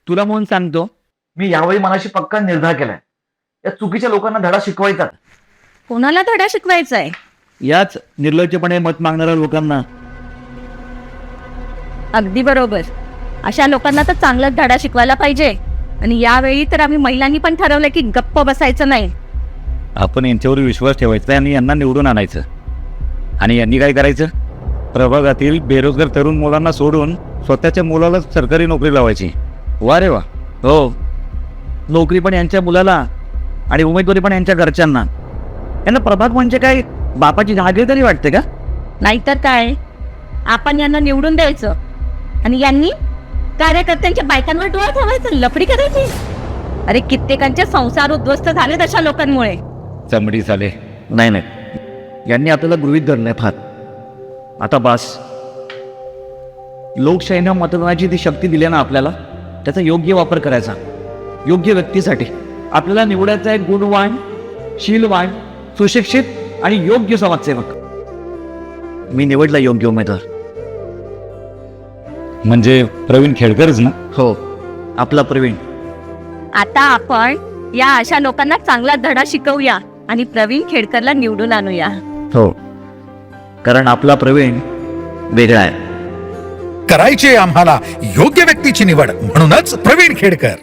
तुला म्हणून सांगतो, मी यावेळी मनाशी पक्का निर्धार केलाय, या चुकीच्या लोकांना धडा शिकवायचा. कोणाला धडा शिकवायचा आहे? याच निर्लज्जपणे मत मागणाऱ्या लोकांना. अगदी बरोबर. अशा लोकांना तर चांगलाच धडा शिकवायला पाहिजे. आणि यावेळी तर आम्ही महिलांनी पण ठरवलं की गप्प बसायचं नाही. आपण यांच्यावर विश्वास ठेवायचा आणि यांना निवडून आणायचं. आणि यांनी काय करायचं, प्रभागातील बेरोजगार तरुण मुलांना सोडून स्वतःच्या मुलाला सरकारी नोकरी लावायची. वा रे वा. हो, नोकरी पण यांच्या मुलाला आणि उमेदवारी पण यांच्या घरच्यांना. यांना प्रभाग म्हणजे काय बापाची जागीरदारी वाटते का? नाहीतर काय, आपण यांना निवडून द्यायचं आणि यांनी कार्यकर्त्यांच्या बायकांवर डोळा ठेवायचं, लफडी करायची. अरे कित्येकांचे संसार उद्ध्वस्त झालेत अशा लोकांमुळे. चमडी झाले. नाही, यांनी आपल्याला गृहीत धरलंय फार. आता बास. लोकशाहीनं मतदानाची ती शक्ती दिली ना आपल्याला, त्याचा योग्य वापर करायचा. योग्य व्यक्तीसाठी आपल्याला निवडायचा आहे गुणवान, शीलवान, सुशिक्षित आणि योग्य समाजसेवक. मी निवडला योग्य उमेदवार. म्हणजे प्रवीण खेडकरच ना? हो, आपला प्रवीण. आता आपण या अशा लोकांना चांगला धडा शिकवूया आणि प्रवीण खेडकरला निवडून आणूया. हो, कारण आपला प्रवीण वेगळा आहे. करायची आम्हाला योग्य व्यक्तीची निवड, म्हणूनच प्रवीण खेडकर.